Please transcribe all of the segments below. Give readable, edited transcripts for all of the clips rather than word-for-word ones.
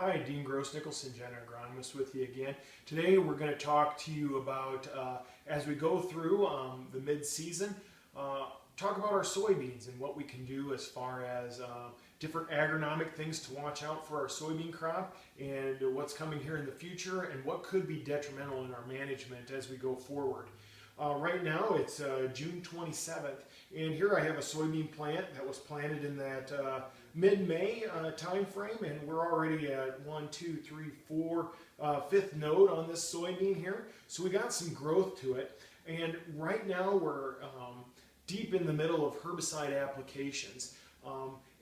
Hi, Dean Gross-Nicholson, Gen Agronomist with you again. Today we're going to talk to you about, as we go through the mid-season, talk about our soybeans and what we can do as far as different agronomic things to watch out for our soybean crop and what's coming here in the future and what could be detrimental in our management as we go forward. Right now it's June 27th, and here I have a soybean plant that was planted in that mid-May time frame, and we're already at 5th node on this soybean here. So we got some growth to it, and right now we're deep in the middle of herbicide applications.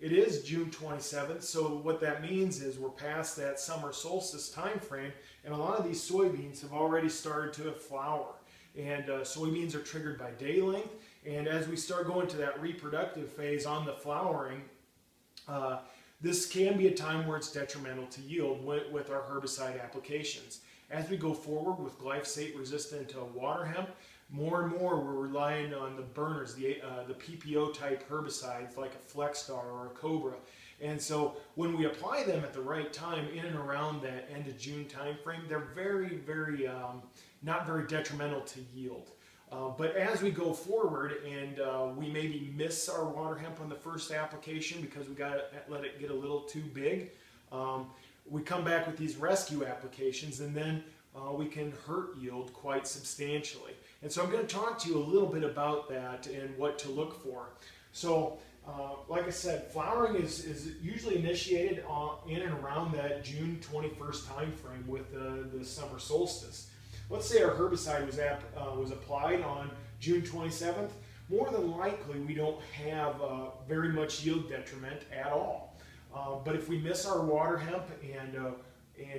It is June 27th, so what that means is we're past that summer solstice time frame, and a lot of these soybeans have already started to flower. And soybeans are triggered by day length, and as we start going to that reproductive phase on the flowering, this can be a time where it's detrimental to yield with our herbicide applications. As we go forward with glyphosate-resistant water hemp, more and more we're relying on the burners, the PPO type herbicides like a Flexstar or a Cobra. And so when we apply them at the right time in and around that end of June time frame, they're not very detrimental to yield. But as we go forward and we maybe miss our water hemp on the first application because we got to let it get a little too big, we come back with these rescue applications, and then we can hurt yield quite substantially. And so I'm going to talk to you a little bit about that and what to look for. So like I said, flowering is usually initiated in and around that June 21st time frame with the summer solstice. Let's say our herbicide was applied on June 27th. More than likely, we don't have very much yield detriment at all. But if we miss our water hemp and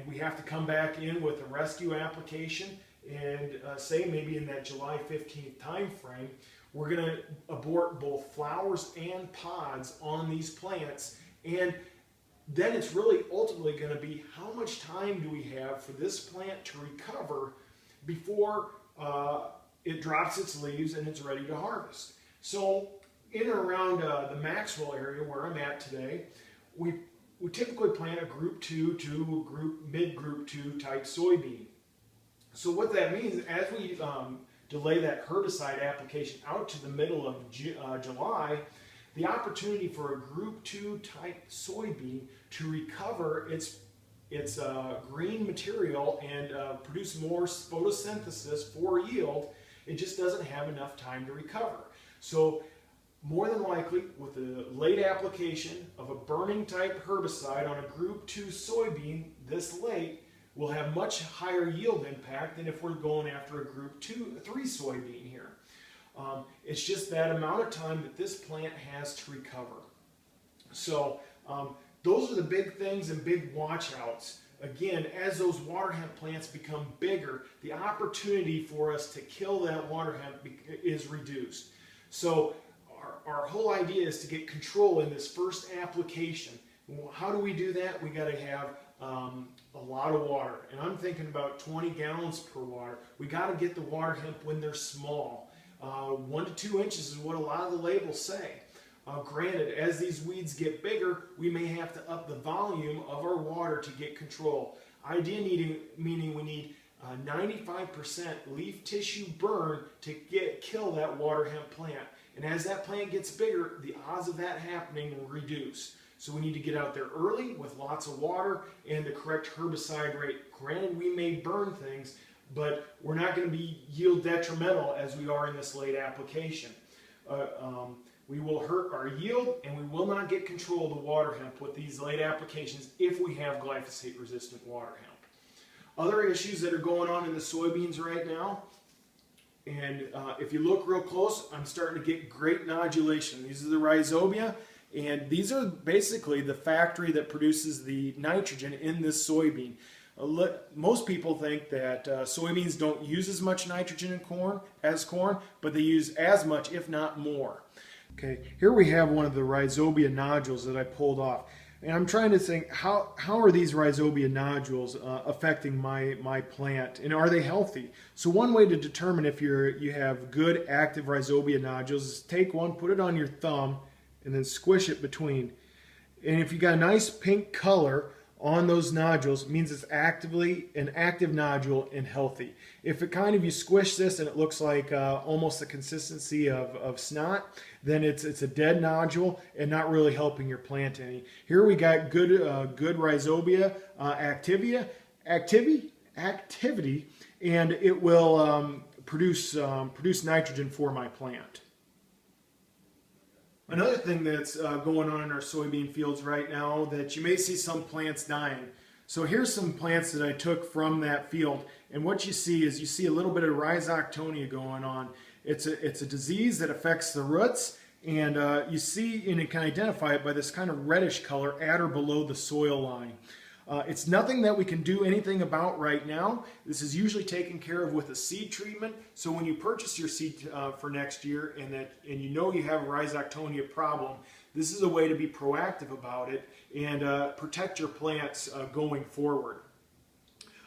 we have to come back in with a rescue application, and say maybe in that July 15th time frame, we're going to abort both flowers and pods on these plants, and then it's really ultimately going to be how much time do we have for this plant to recover before it drops its leaves and it's ready to harvest. So in and around the Maxwell area where I'm at today, we typically plant a group 2 to mid-group 2 type soybean. So what that means, as we delay that herbicide application out to the middle of July, the opportunity for a group 2 type soybean to recover its green material and produce more photosynthesis for yield, it just doesn't have enough time to recover. So more than likely, with a late application of a burning type herbicide on a group 2 soybean this late, will have much higher yield impact than if we're going after a group 3 soybean here. It's just that amount of time that this plant has to recover. So those are the big things and big watch outs. Again, as those water hemp plants become bigger, the opportunity for us to kill that water hemp is reduced. So our whole idea is to get control in this first application. How do we do that? We got to have a lot of water, and I'm thinking about 20 gallons per water. We got to get the water hemp when they're small. 1 to 2 inches is what a lot of the labels say. Granted, as these weeds get bigger, we may have to up the volume of our water to get control. Meaning we need 95% leaf tissue burn to kill that water hemp plant. And as that plant gets bigger, the odds of that happening will reduce. So we need to get out there early with lots of water and the correct herbicide rate. Granted, we may burn things, but we're not going to be yield detrimental as we are in this late application. We will hurt our yield, and we will not get control of the water hemp with these late applications if we have glyphosate-resistant water hemp. Other issues that are going on in the soybeans right now, and if you look real close, I'm starting to get great nodulation. These are the rhizobia, and these are basically the factory that produces the nitrogen in this soybean. Most people think that soybeans don't use as much nitrogen in corn, but they use as much, if not more. Okay, here we have one of the rhizobia nodules that I pulled off. And I'm trying to think, how are these rhizobia nodules affecting my plant, and are they healthy? So one way to determine if you have good active rhizobia nodules is take one, put it on your thumb, and then squish it between. And if you got a nice pink color, on those nodules means it's actively an active nodule and healthy. If it kind of, you squish this and it looks like almost the consistency of snot, then it's a dead nodule and not really helping your plant any. Here we got good rhizobia activity, and it will produce nitrogen for my plant. Another thing that's going on in our soybean fields right now, that you may see some plants dying. So here's some plants that I took from that field, and what you see is a little bit of rhizoctonia going on. It's a disease that affects the roots, and you see, and you can identify it by this kind of reddish color at or below the soil line. It's nothing that we can do anything about right now. This is usually taken care of with a seed treatment. So when you purchase your seed for next year and you know you have a rhizoctonia problem, this is a way to be proactive about it and protect your plants going forward.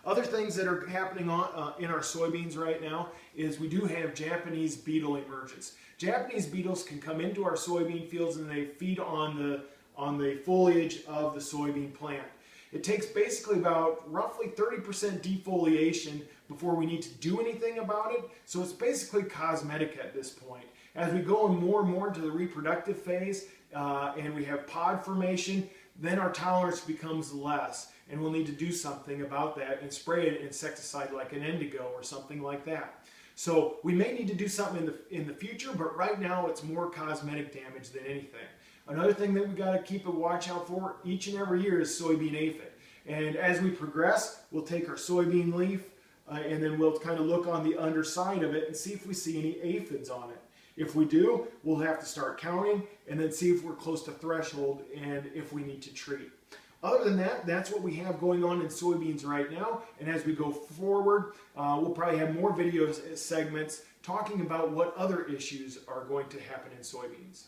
Other things that are happening in our soybeans right now is we do have Japanese beetle emergence. Japanese beetles can come into our soybean fields and they feed on the foliage of the soybean plant. It takes basically about roughly 30% defoliation before we need to do anything about it. So it's basically cosmetic at this point. As we go more and more into the reproductive phase and we have pod formation, then our tolerance becomes less, and we'll need to do something about that and spray an insecticide like an indigo or something like that. So we may need to do something in the future, but right now it's more cosmetic damage than anything. Another thing that we got to keep a watch out for each and every year is soybean aphid. And as we progress, we'll take our soybean leaf and then we'll kind of look on the underside of it and see if we see any aphids on it. If we do, we'll have to start counting and then see if we're close to threshold and if we need to treat. Other than that, that's what we have going on in soybeans right now. And as we go forward, we'll probably have more video segments talking about what other issues are going to happen in soybeans.